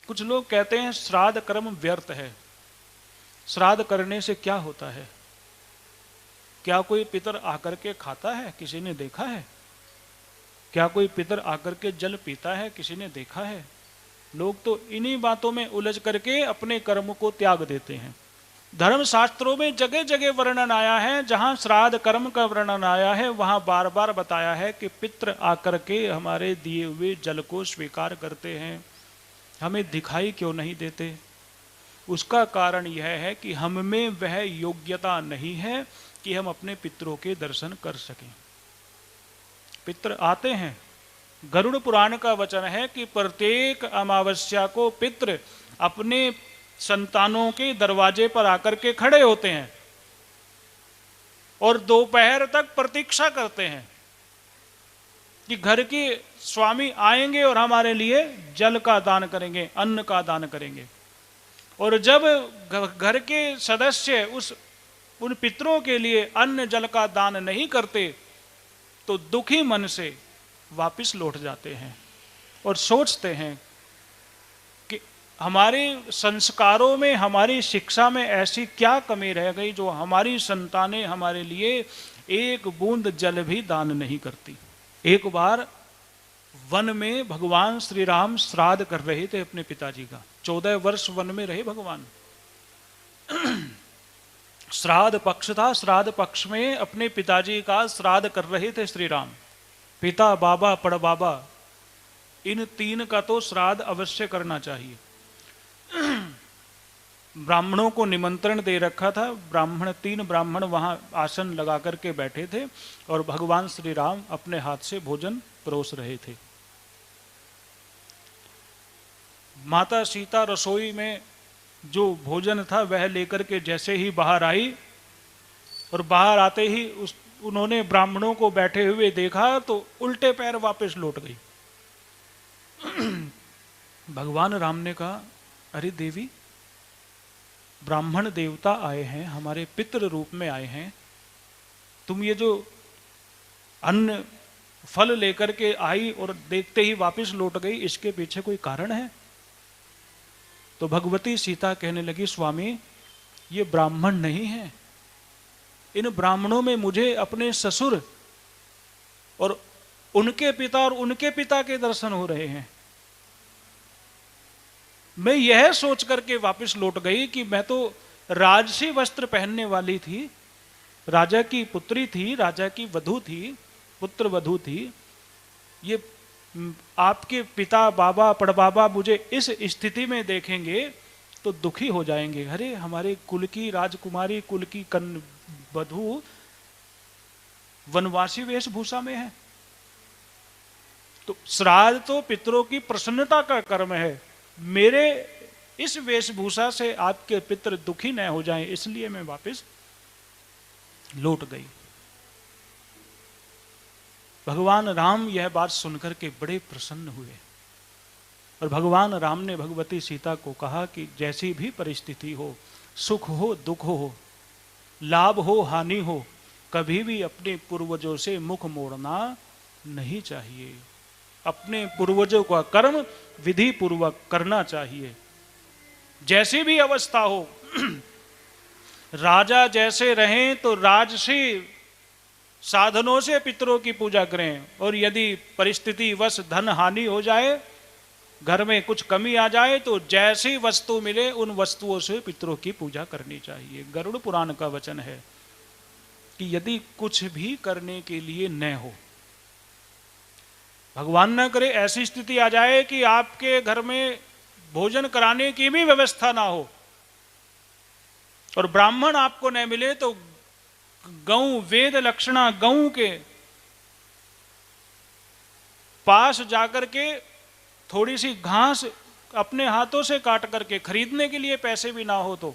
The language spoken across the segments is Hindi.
कुछ लोग कहते हैं श्राद्ध कर्म व्यर्थ है। श्राद्ध करने से क्या होता है? क्या कोई पितर आकर के खाता है? किसी ने देखा है? क्या कोई पितर आकर के जल पीता है? किसी ने देखा है? लोग तो इन्हीं बातों में उलझ करके अपने कर्म को त्याग देते हैं। धर्म शास्त्रों में जगह जगह वर्णन आया है, जहां श्राद्ध कर्म का वर्णन आया है वहां बार बार बताया है कि पितर आकर के हमारे दिए हुए जल को स्वीकार करते हैं, हमें दिखाई क्यों नहीं देते? उसका कारण यह है कि हम में वह योग्यता नहीं है कि हम अपने पितरों के दर्शन कर सकें। पितर आते हैं। गरुड़ पुराण का वचन है कि प्रत्येक अमावस्या को पितर अपने संतानों के दरवाजे पर आकर के खड़े होते हैं और दोपहर तक प्रतीक्षा करते हैं कि घर के स्वामी आएंगे और हमारे लिए जल का दान करेंगे, अन्न का दान करेंगे। और जब घर के सदस्य उन पितरों के लिए अन्न जल का दान नहीं करते तो दुखी मन से वापस लौट जाते हैं और सोचते हैं कि हमारे संस्कारों में, हमारी शिक्षा में ऐसी क्या कमी रह गई जो हमारी संतानें हमारे लिए एक बूंद जल भी दान नहीं करती। एक बार वन में भगवान श्री राम श्राद्ध कर रहे थे अपने पिताजी का। 14 वर्ष वन में रहे भगवान। श्राद्ध पक्ष था, श्राद्ध पक्ष में अपने पिताजी का श्राद्ध कर रहे थे श्री राम। पिता, बाबा, पड़बाबा, इन तीन का तो श्राद्ध अवश्य करना चाहिए। ब्राह्मणों को निमंत्रण दे रखा था। तीन ब्राह्मण वहां आसन लगा करके बैठे थे और भगवान श्री राम अपने हाथ से भोजन परोस रहे थे। माता सीता रसोई में जो भोजन था वह लेकर के जैसे ही बाहर आई और बाहर आते ही उन्होंने ब्राह्मणों को बैठे हुए देखा तो उल्टे पैर वापस लौट गई। भगवान राम ने कहा, अरे देवी, ब्राह्मण देवता आए हैं, हमारे पितृ रूप में आए हैं, तुम ये जो अन्न फल लेकर के आई और देखते ही वापस लौट गई, इसके पीछे कोई कारण है? तो भगवती सीता कहने लगी, स्वामी, ये ब्राह्मण नहीं है। इन ब्राह्मणों में मुझे अपने ससुर और उनके पिता और उनके पिता के दर्शन हो रहे हैं। मैं यह सोच करके वापस लौट गई कि मैं तो राजसी वस्त्र पहनने वाली थी, राजा की पुत्री थी, राजा की वधू थी, पुत्र वधू थी। ये आपके पिता, बाबा, पड़बाबा मुझे इस स्थिति में देखेंगे तो दुखी हो जाएंगे। अरे हमारे कुल की राजकुमारी, कुल की वधू वनवासी वेशभूषा में है। तो श्राद्ध तो पितरों की प्रसन्नता का कर्म है। मेरे इस वेशभूषा से आपके पितर दुखी न हो जाएं, इसलिए मैं वापस लौट गई। भगवान राम यह बात सुनकर के बड़े प्रसन्न हुए और भगवान राम ने भगवती सीता को कहा कि जैसी भी परिस्थिति हो, सुख हो, दुख हो, लाभ हो, हानि हो, कभी भी अपने पूर्वजों से मुख मोड़ना नहीं चाहिए। अपने पूर्वजों का कर्म विधि पूर्वक करना चाहिए। जैसी भी अवस्था हो, राजा जैसे रहें तो राजसी साधनों से पितरों की पूजा करें, और यदि परिस्थिति वश धन हानि हो जाए, घर में कुछ कमी आ जाए, तो जैसी वस्तु मिले उन वस्तुओं से पितरों की पूजा करनी चाहिए। गरुड़ पुराण का वचन है कि यदि कुछ भी करने के लिए न हो, भगवान न करे ऐसी स्थिति आ जाए कि आपके घर में भोजन कराने की भी व्यवस्था ना हो और ब्राह्मण आपको न मिले, तो गौ, वेद लक्षणा गौ के पास जाकर के थोड़ी सी घास अपने हाथों से काट करके, खरीदने के लिए पैसे भी ना हो तो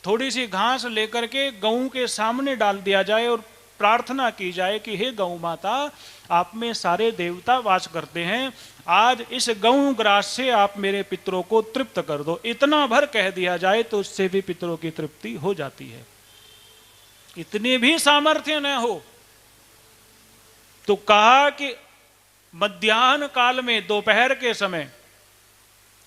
थोड़ी सी घास लेकर के गऊ के सामने डाल दिया जाए और प्रार्थना की जाए कि हे गौ माता, आप में सारे देवता वास करते हैं, आज इस गऊ ग्रास से आप मेरे पितरों को तृप्त कर दो। इतना भर कह दिया जाए तो उससे भी पितरों की तृप्ति हो जाती है। इतनी भी सामर्थ्य न हो तो कहा कि मध्याह्न काल में, दोपहर के समय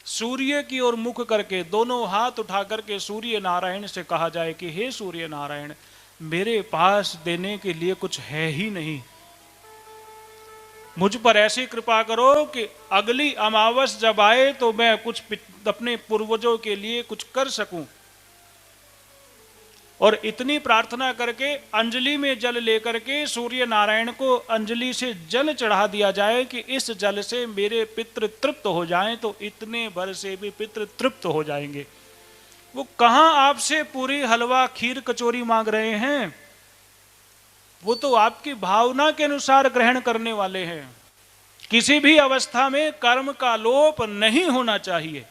सूर्य की ओर मुख करके दोनों हाथ उठा करके सूर्य नारायण से कहा जाए कि हे सूर्य नारायण, मेरे पास देने के लिए कुछ है ही नहीं, मुझ पर ऐसी कृपा करो कि अगली अमावस जब आए तो मैं कुछ अपने पूर्वजों के लिए कुछ कर सकूं। और इतनी प्रार्थना करके अंजलि में जल लेकर के सूर्य नारायण को अंजलि से जल चढ़ा दिया जाए कि इस जल से मेरे पितृ तृप्त हो जाएं, तो इतने भर से भी पितृ तृप्त हो जाएंगे। वो कहां आपसे पूरी हलवा खीर कचौरी मांग रहे हैं, वो तो आपकी भावना के अनुसार ग्रहण करने वाले हैं। किसी भी अवस्था में कर्म का लोप नहीं होना चाहिए।